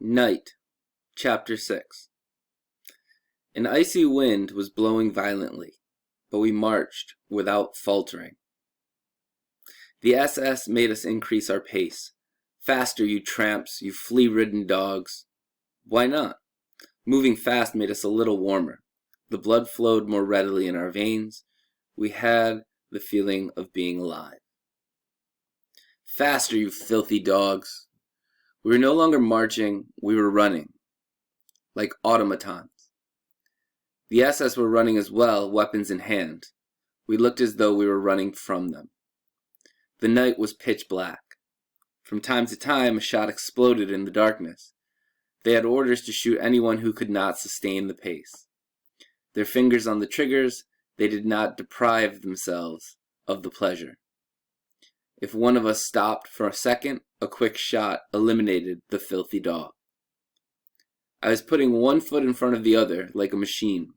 Night, Chapter 6. An icy wind was blowing violently, but we marched without faltering. The SS made us increase our pace. Faster, you tramps, you flea-ridden dogs. Why not? Moving fast made us a little warmer. The blood flowed more readily in our veins. We had the feeling of being alive. Faster, you filthy dogs. We were no longer marching, we were running, like automatons. The SS were running as well, weapons in hand. We looked as though we were running from them. The night was pitch black. From time to time, a shot exploded in the darkness. They had orders to shoot anyone who could not sustain the pace. Their fingers on the triggers, they did not deprive themselves of the pleasure. If one of us stopped for a second, a quick shot eliminated the filthy dog. I was putting one foot in front of the other like a machine.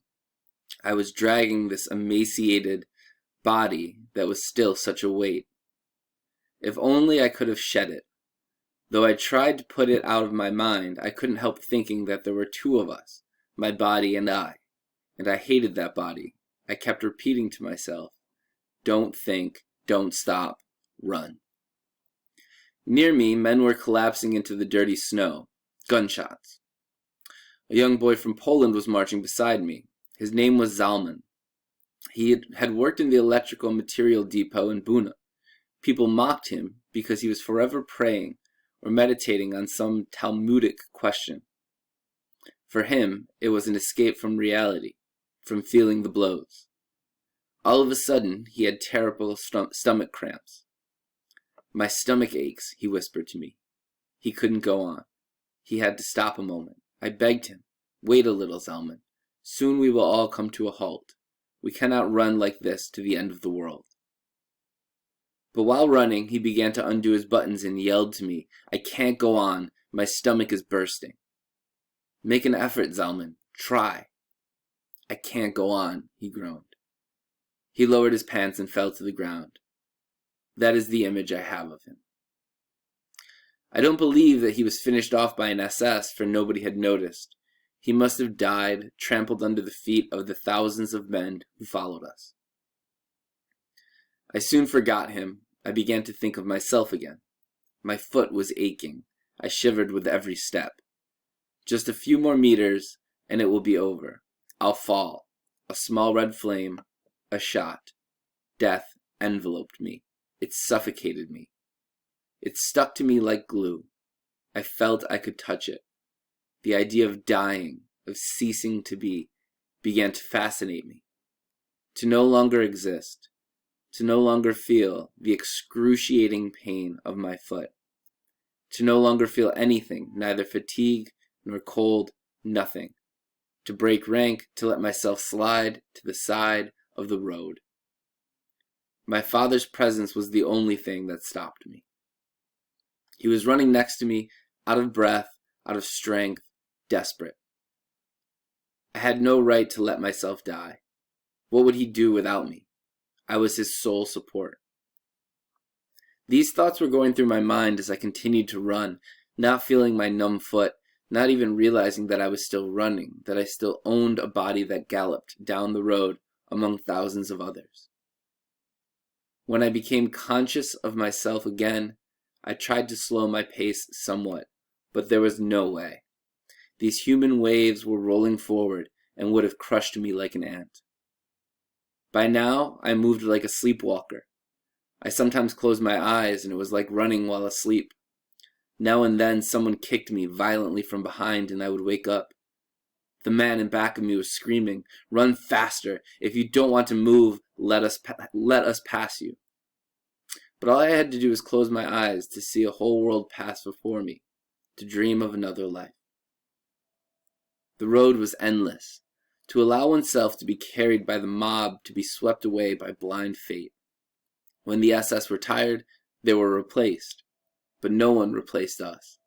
I was dragging this emaciated body that was still such a weight. If only I could have shed it. Though I tried to put it out of my mind, I couldn't help thinking that there were two of us, my body and I hated that body. I kept repeating to myself, don't think, don't stop, run. Near me, men were collapsing into the dirty snow. Gunshots. A young boy from Poland was marching beside me. His name was Zalman. He had worked in the electrical material depot in Buna. People mocked him because he was forever praying or meditating on some Talmudic question. For him, it was an escape from reality, from feeling the blows. All of a sudden, he had terrible stomach cramps. My stomach aches, he whispered to me. He couldn't go on. He had to stop a moment. I begged him, wait a little, Zalman. Soon we will all come to a halt. We cannot run like this to the end of the world. But while running, he began to undo his buttons and yelled to me, I can't go on. My stomach is bursting. Make an effort, Zalman. Try. I can't go on, he groaned. He lowered his pants and fell to the ground. That is the image I have of him. I don't believe that he was finished off by an SS, for nobody had noticed. He must have died, trampled under the feet of the thousands of men who followed us. I soon forgot him. I began to think of myself again. My foot was aching. I shivered with every step. Just a few more meters, and it will be over. I'll fall. A small red flame, a shot. Death enveloped me. It suffocated me. It stuck to me like glue. I felt I could touch it. The idea of dying, of ceasing to be, began to fascinate me. To no longer exist. To no longer feel the excruciating pain of my foot. To no longer feel anything, neither fatigue nor cold, nothing. To break rank, to let myself slide to the side of the road. My father's presence was the only thing that stopped me. He was running next to me, out of breath, out of strength, desperate. I had no right to let myself die. What would he do without me? I was his sole support. These thoughts were going through my mind as I continued to run, not feeling my numb foot, not even realizing that I was still running, that I still owned a body that galloped down the road among thousands of others. When I became conscious of myself again, I tried to slow my pace somewhat, but there was no way. These human waves were rolling forward and would have crushed me like an ant. By now, I moved like a sleepwalker. I sometimes closed my eyes, and it was like running while asleep. Now and then, someone kicked me violently from behind, and I would wake up. The man in back of me was screaming, "Run faster! If you don't want to move, let us pass you." But all I had to do was close my eyes to see a whole world pass before me, to dream of another life. The road was endless. To allow oneself to be carried by the mob, to be swept away by blind fate. When the SS were tired, they were replaced, but no one replaced us.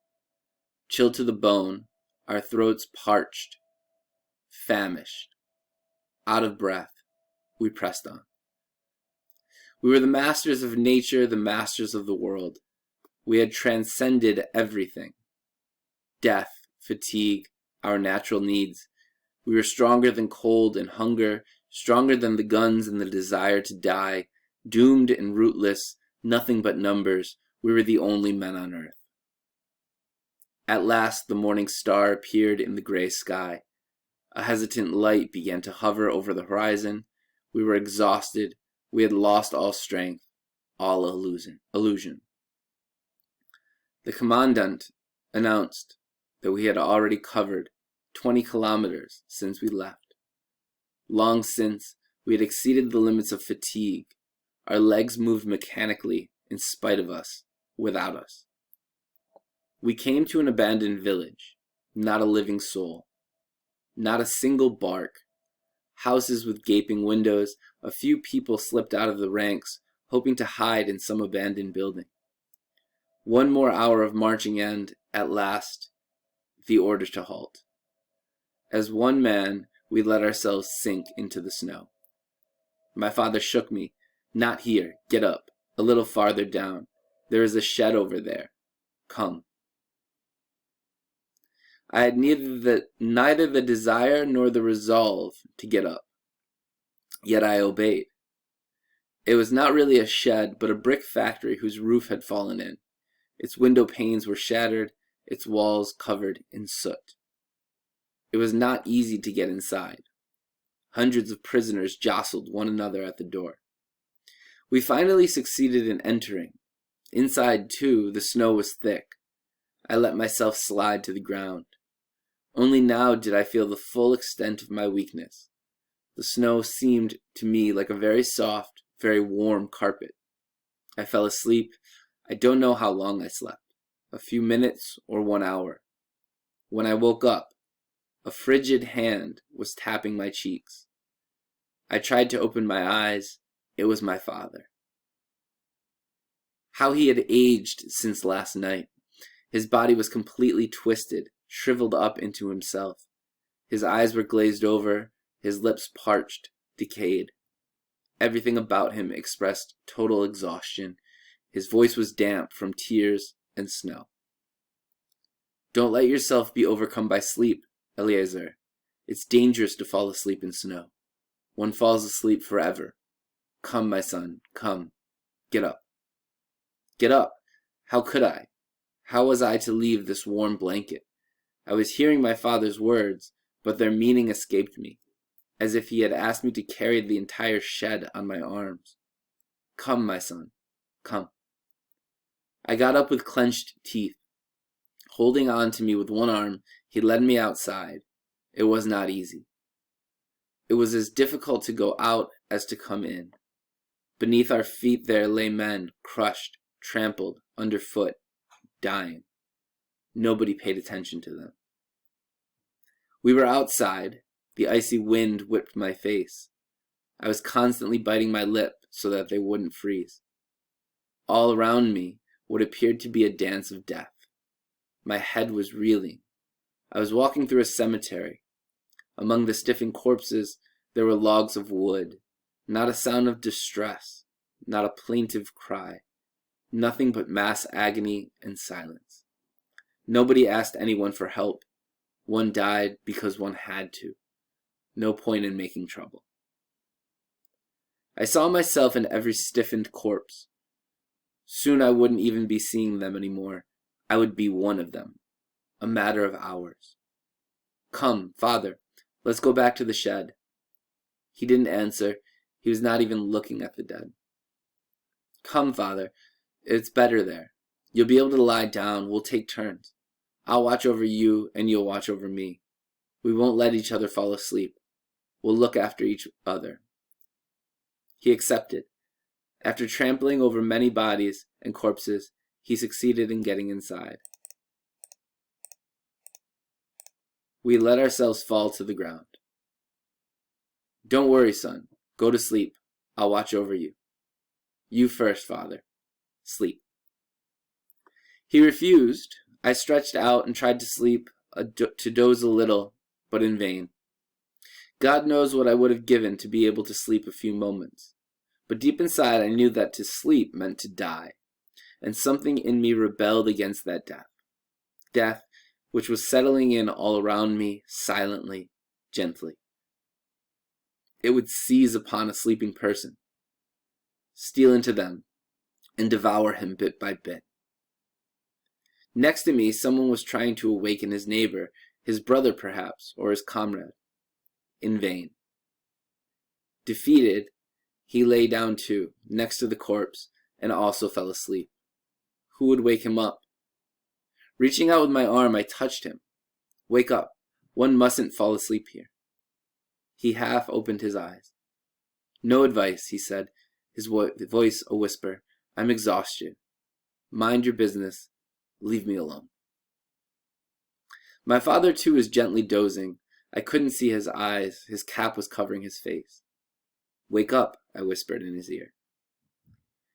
Chilled to the bone, our throats parched, famished, out of breath, we pressed on. We were the masters of nature, the masters of the world. We had transcended everything. Death fatigue, our natural needs. We were stronger than cold and hunger, stronger than the guns and the desire to die, doomed and rootless, nothing but numbers. We were the only men on earth. At last the morning star appeared in the gray sky. A hesitant light began to hover over the horizon. We were exhausted. We had lost all strength, all illusion. The commandant announced that we had already covered 20 kilometers since we left. Long since, we had exceeded the limits of fatigue. Our legs moved mechanically in spite of us, without us. We came to an abandoned village, not a living soul, not a single bark. Houses with gaping windows, a few people slipped out of the ranks, hoping to hide in some abandoned building. One more hour of marching and, at last, the order to halt. As one man, we let ourselves sink into the snow. My father shook me. Not here. Get up. A little farther down. There is a shed over there. Come. I had neither the desire nor the resolve to get up. Yet I obeyed. It was not really a shed, but a brick factory whose roof had fallen in. Its window panes were shattered, its walls covered in soot. It was not easy to get inside. Hundreds of prisoners jostled one another at the door. We finally succeeded in entering. Inside, too, the snow was thick. I let myself slide to the ground. Only now did I feel the full extent of my weakness. The snow seemed to me like a very soft, very warm carpet. I fell asleep. I don't know how long I slept. A few minutes or 1 hour. When I woke up, a frigid hand was tapping my cheeks. I tried to open my eyes. It was my father. How he had aged since last night. His body was completely twisted, shriveled up into himself. His eyes were glazed over, his lips parched, decayed. Everything about him expressed total exhaustion. His voice was damp from tears and snow. Don't let yourself be overcome by sleep, Eliezer. It's dangerous to fall asleep in snow. One falls asleep forever. Come, my son, come. Get up. Get up. How could I? How was I to leave this warm blanket? I was hearing my father's words, but their meaning escaped me, as if he had asked me to carry the entire shed on my arms. Come, my son, come. I got up with clenched teeth. Holding on to me with one arm, he led me outside. It was not easy. It was as difficult to go out as to come in. Beneath our feet there lay men, crushed, trampled, underfoot, dying. Nobody paid attention to them. We were outside. The icy wind whipped my face. I was constantly biting my lip so that they wouldn't freeze. All around me, what appeared to be a dance of death. My head was reeling. I was walking through a cemetery. Among the stiffened corpses, there were logs of wood. Not a sound of distress, not a plaintive cry. Nothing but mass agony and silence. Nobody asked anyone for help. One died because one had to. No point in making trouble. I saw myself in every stiffened corpse. Soon I wouldn't even be seeing them anymore. I would be one of them. A matter of hours. Come, father, let's go back to the shed. He didn't answer. He was not even looking at the dead. Come, father, it's better there. You'll be able to lie down. We'll take turns. I'll watch over you and you'll watch over me. We won't let each other fall asleep. We'll look after each other. He accepted. After trampling over many bodies and corpses, he succeeded in getting inside. We let ourselves fall to the ground. Don't worry, son. Go to sleep. I'll watch over you. You first, father. Sleep. He refused. I stretched out and tried to sleep, to doze a little, but in vain. God knows what I would have given to be able to sleep a few moments. But deep inside I knew that to sleep meant to die, and something in me rebelled against that death. Death, which was settling in all around me, silently, gently. It would seize upon a sleeping person, steal into them, and devour him bit by bit. Next to me, someone was trying to awaken his neighbor, his brother perhaps, or his comrade. In vain. Defeated, he lay down too, next to the corpse, and also fell asleep. Who would wake him up? Reaching out with my arm, I touched him. Wake up. One mustn't fall asleep here. He half opened his eyes. No advice, he said, his voice a whisper. I'm exhausted. Mind your business. Leave me alone. My father, too, was gently dozing. I couldn't see his eyes. His cap was covering his face. Wake up, I whispered in his ear.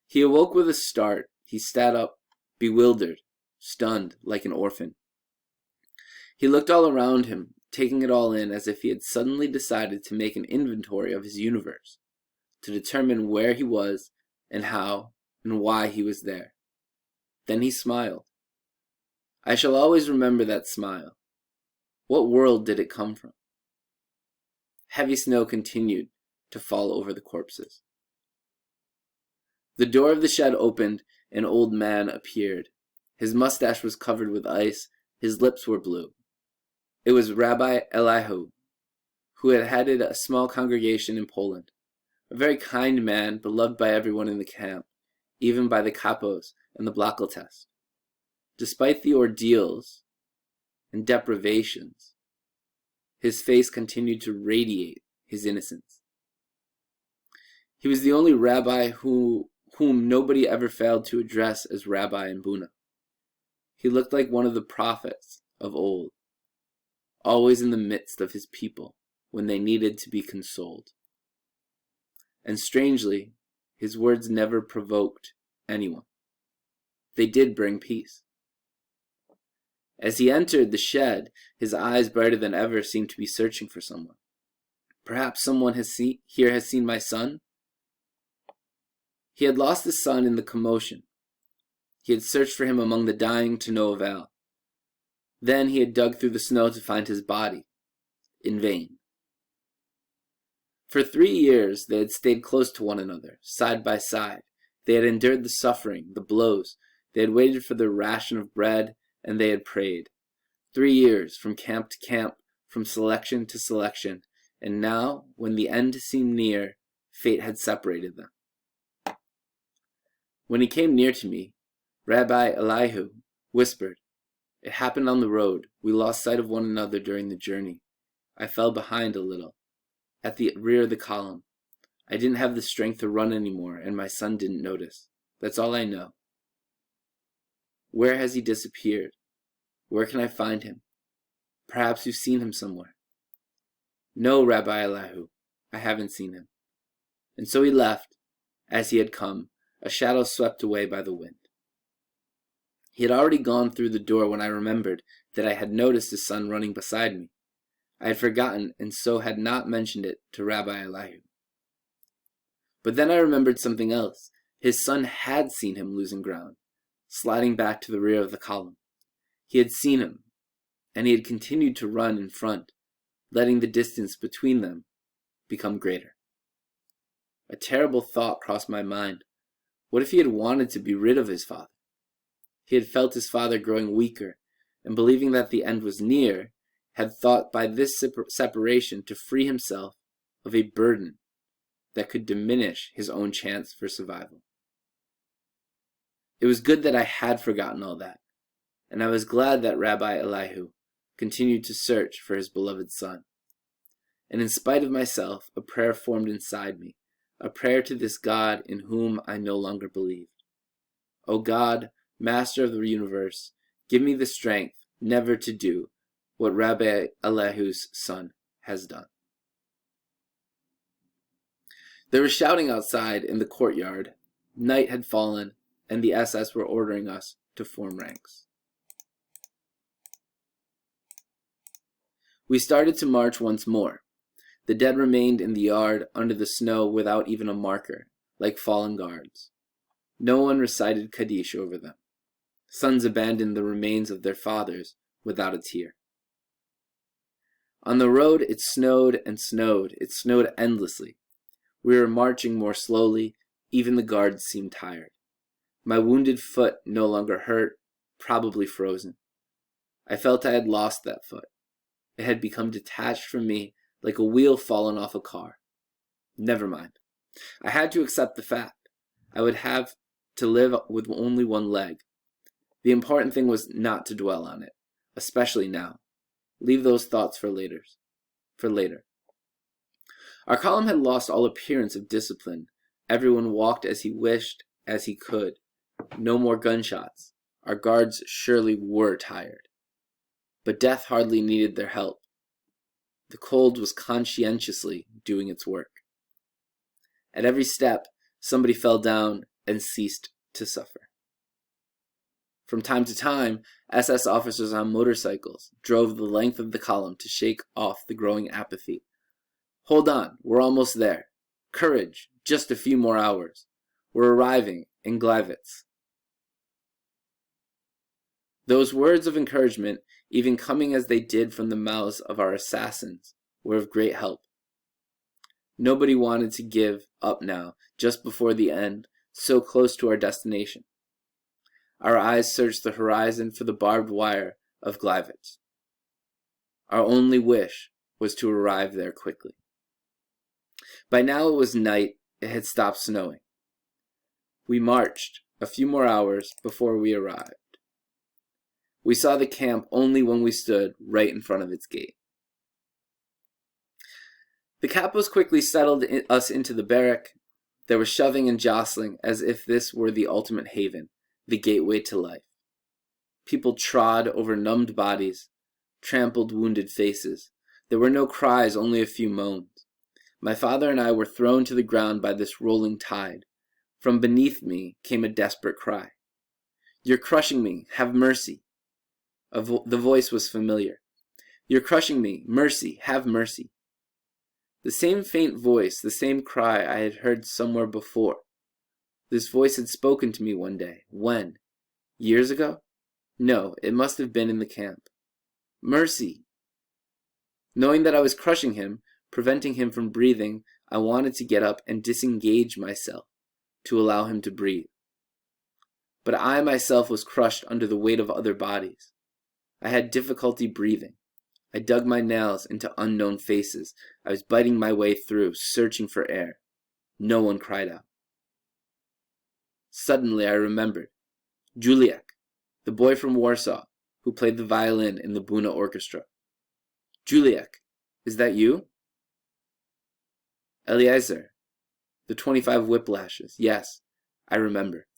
He awoke with a start. He sat up, bewildered, stunned, like an orphan. He looked all around him, taking it all in as if he had suddenly decided to make an inventory of his universe, to determine where he was and how and why he was there. Then he smiled. I shall always remember that smile. What world did it come from? Heavy snow continued to fall over the corpses. The door of the shed opened. An old man appeared. His mustache was covered with ice. His lips were blue. It was Rabbi Eliahu, who had headed a small congregation in Poland. A very kind man, beloved by everyone in the camp, even by the kapos and the Blackeltest. Despite the ordeals and deprivations, his face continued to radiate his innocence. He was the only rabbi whom nobody ever failed to address as Rabbi and Buna. He looked like one of the prophets of old, always in the midst of his people when they needed to be consoled. And strangely, his words never provoked anyone. They did bring peace. As he entered the shed, his eyes brighter than ever seemed to be searching for someone. Perhaps someone here has seen my son? He had lost his son in the commotion. He had searched for him among the dying to no avail. Then he had dug through the snow to find his body. In vain. For 3 years they had stayed close to one another, side by side. They had endured the suffering, the blows. They had waited for their ration of bread, and they had prayed. 3 years, from camp to camp, from selection to selection, and now, when the end seemed near, fate had separated them. When he came near to me, Rabbi Eliahu whispered, "It happened on the road. We lost sight of one another during the journey. I fell behind a little, at the rear of the column. I didn't have the strength to run anymore, and my son didn't notice. That's all I know. Where has he disappeared? Where can I find him? Perhaps you've seen him somewhere." "No, Rabbi Eliahu, I haven't seen him." And so he left, as he had come, a shadow swept away by the wind. He had already gone through the door when I remembered that I had noticed his son running beside me. I had forgotten, and so had not mentioned it to Rabbi Eliahu. But then I remembered something else. His son had seen him losing ground, sliding back to the rear of the column. He had seen him, and he had continued to run in front, letting the distance between them become greater. A terrible thought crossed my mind. What if he had wanted to be rid of his father? He had felt his father growing weaker, and believing that the end was near, had thought by this separation to free himself of a burden that could diminish his own chance for survival. It was good that I had forgotten all that, and I was glad that Rabbi Eliahu continued to search for his beloved son. And in spite of myself, a prayer formed inside me, a prayer to this God in whom I no longer believed. O God, Master of the universe, give me the strength never to do what Rabbi Eliahu's son has done. There was shouting outside in the courtyard. Night had fallen, and the SS were ordering us to form ranks. We started to march once more. The dead remained in the yard under the snow without even a marker, like fallen guards. No one recited Kaddish over them. Sons abandoned the remains of their fathers without a tear. On the road, it snowed and snowed. It snowed endlessly. We were marching more slowly. Even the guards seemed tired. My wounded foot no longer hurt, probably frozen. I felt I had lost that foot. It had become detached from me like a wheel fallen off a car. Never mind. I had to accept the fact. I would have to live with only one leg. The important thing was not to dwell on it, especially now. Leave those thoughts for later. Our column had lost all appearance of discipline. Everyone walked as he wished, as he could. No more gunshots. Our guards surely were tired. But death hardly needed their help. The cold was conscientiously doing its work. At every step, somebody fell down and ceased to suffer. From time to time, SS officers on motorcycles drove the length of the column to shake off the growing apathy. Hold on, we're almost there. Courage, just a few more hours. We're arriving in Gleiwitz. Those words of encouragement, even coming as they did from the mouths of our assassins, were of great help. Nobody wanted to give up now, just before the end, so close to our destination. Our eyes searched the horizon for the barbed wire of Gleiwitz. Our only wish was to arrive there quickly. By now it was night. It had stopped snowing. We marched a few more hours before we arrived. We saw the camp only when we stood right in front of its gate. The capos quickly settled us into the barrack. There was shoving and jostling as if this were the ultimate haven, the gateway to life. People trod over numbed bodies, trampled wounded faces. There were no cries, only a few moans. My father and I were thrown to the ground by this rolling tide. From beneath me came a desperate cry. "You're crushing me, have mercy." The voice was familiar. "You're crushing me, mercy, have mercy." The same faint voice, the same cry I had heard somewhere before. This voice had spoken to me one day. When? Years ago? No, it must have been in the camp. Mercy! Knowing that I was crushing him, preventing him from breathing, I wanted to get up and disengage myself, to allow him to breathe. But I myself was crushed under the weight of other bodies. I had difficulty breathing. I dug my nails into unknown faces. I was biting my way through, searching for air. No one cried out. Suddenly I remembered. Juliek, the boy from Warsaw, who played the violin in the Buna orchestra. Juliek, is that you? Eliezer, the 25 whiplashes. Yes, I remember.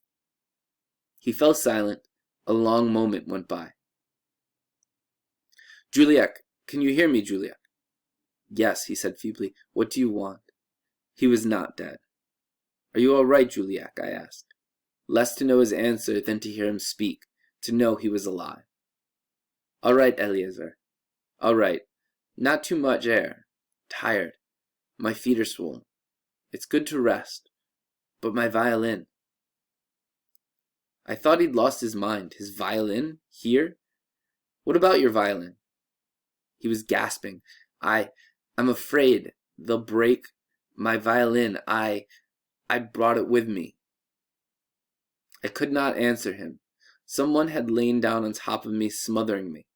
He fell silent. A long moment went by. Juliek, can you hear me, Juliek? Yes, he said feebly. What do you want? He was not dead. Are you all right, Juliek? I asked. Less to know his answer than to hear him speak, to know he was alive. All right, Eliezer. All right. Not too much air. Tired. My feet are swollen. It's good to rest. But my violin. I thought he'd lost his mind. His violin? Here? What about your violin? He was gasping. I'm afraid they'll break my violin. I brought it with me. I could not answer him. Someone had lain down on top of me, smothering me.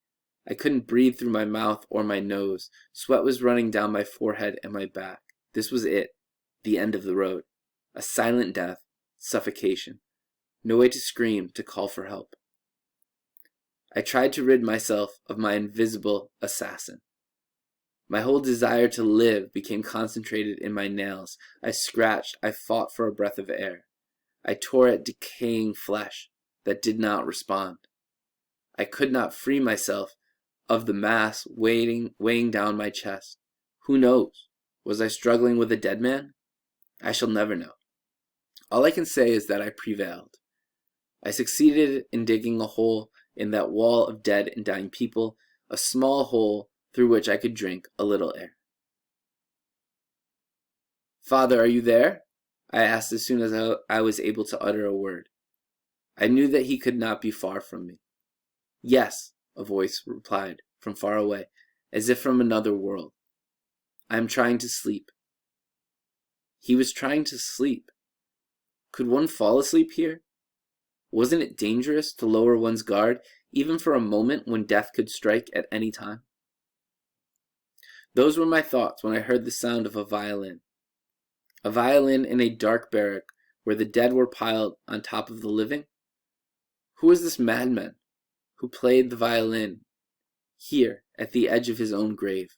I couldn't breathe through my mouth or my nose. Sweat was running down my forehead and my back. This was it, the end of the road. A silent death, suffocation. No way to scream, to call for help. I tried to rid myself of my invisible assassin. My whole desire to live became concentrated in my nails. I scratched. I fought for a breath of air. I tore at decaying flesh that did not respond. I could not free myself of the mass weighing down my chest. Who knows? Was I struggling with a dead man? I shall never know. All I can say is that I prevailed. I succeeded in digging a hole in that wall of dead and dying people, a small hole through which I could drink a little air. Father, are you there? I asked as soon as I was able to utter a word. I knew that he could not be far from me. Yes, a voice replied from far away, as if from another world. I am trying to sleep. He was trying to sleep. Could one fall asleep here? Wasn't it dangerous to lower one's guard, even for a moment when death could strike at any time? Those were my thoughts when I heard the sound of a violin. A violin in a dark barrack where the dead were piled on top of the living? Who was this madman who played the violin here at the edge of his own grave?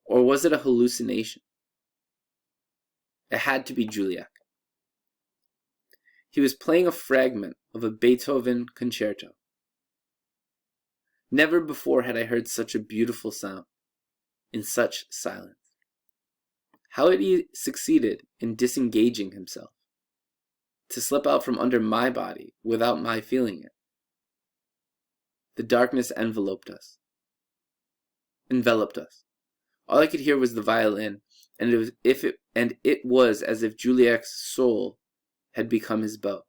Or was it a hallucination? It had to be Juliek. He was playing a fragment of a Beethoven concerto. Never before had I heard such a beautiful sound, in such silence. How had he succeeded in disengaging himself, to slip out from under my body without my feeling it? The darkness enveloped us. All I could hear was the violin, and it was as if Juliek's soul had become his bow.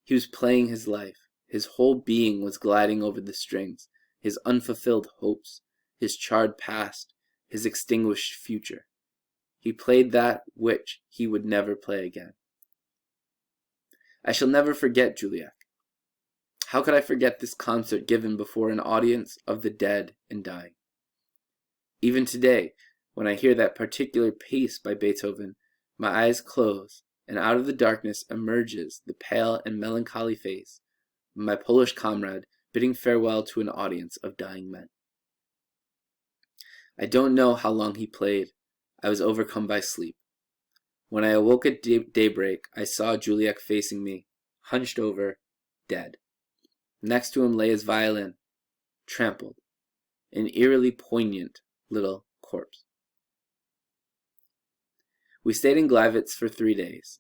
He was playing his life. His whole being was gliding over the strings, his unfulfilled hopes, his charred past, his extinguished future. He played that which he would never play again. I shall never forget Juliek. How could I forget this concert given before an audience of the dead and dying? Even today, when I hear that particular piece by Beethoven, my eyes close, and out of the darkness emerges the pale and melancholy face of my Polish comrade bidding farewell to an audience of dying men. I don't know how long he played. I was overcome by sleep. When I awoke at daybreak, I saw Juliek facing me, hunched over, dead. Next to him lay his violin, trampled, an eerily poignant little corpse. We stayed in Gleiwitz for 3 days.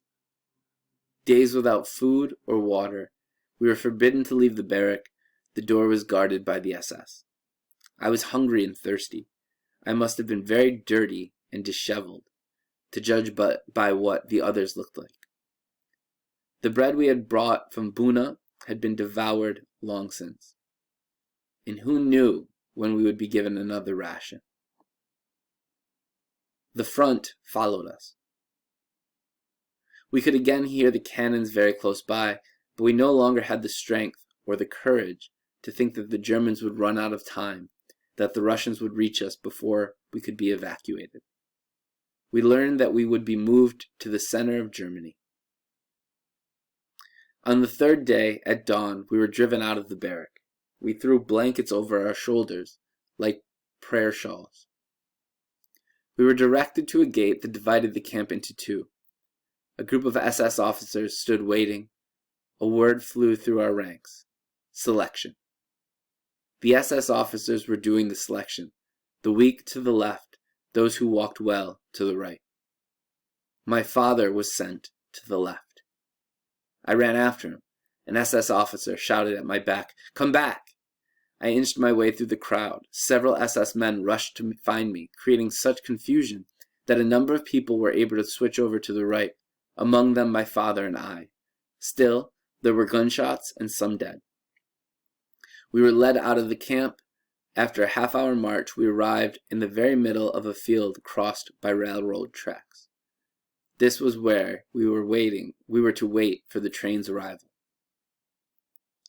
Days without food or water. We were forbidden to leave the barrack. The door was guarded by the SS. I was hungry and thirsty. I must have been very dirty and disheveled, to judge by what the others looked like. The bread we had brought from Buna had been devoured long since. And who knew when we would be given another ration? The front followed us. We could again hear the cannons very close by, but we no longer had the strength or the courage to think that the Germans would run out of time, that the Russians would reach us before we could be evacuated. We learned that we would be moved to the center of Germany. On the 3rd day, at dawn, we were driven out of the barrack. We threw blankets over our shoulders, like prayer shawls. We were directed to a gate that divided the camp into 2. A group of SS officers stood waiting. A word flew through our ranks. Selection. The SS officers were doing the selection. The weak to the left, those who walked well to the right. My father was sent to the left. I ran after him. An SS officer shouted at my back, "Come back!" I inched my way through the crowd. Several SS men rushed to find me, creating such confusion that a number of people were able to switch over to the right, among them my father and I. Still, there were gunshots and some dead. We were led out of the camp. After a half-hour march, we arrived in the very middle of a field crossed by railroad tracks. This was where we were to wait for the train's arrival.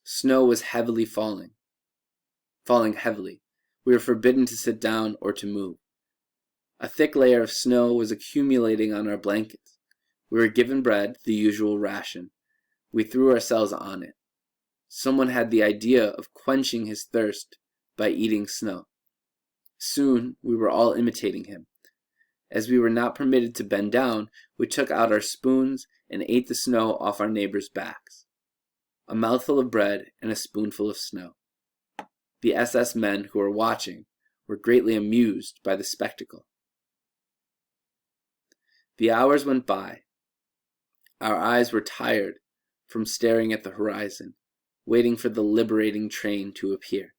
Snow was falling heavily. We were forbidden to sit down or to move. A thick layer of snow was accumulating on our blankets. We were given bread, the usual ration. We threw ourselves on it. Someone had the idea of quenching his thirst by eating snow. Soon we were all imitating him. As we were not permitted to bend down, we took out our spoons and ate the snow off our neighbors' backs. A mouthful of bread and a spoonful of snow. The SS men who were watching were greatly amused by the spectacle. The hours went by. Our eyes were tired from staring at the horizon, waiting for the liberating train to appear.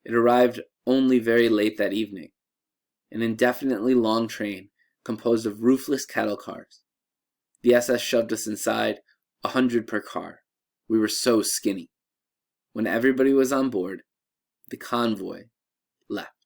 It arrived only very late that evening, an indefinitely long train composed of roofless cattle cars. The SS shoved us inside, 100 per car. We were so skinny. When everybody was on board, the convoy left.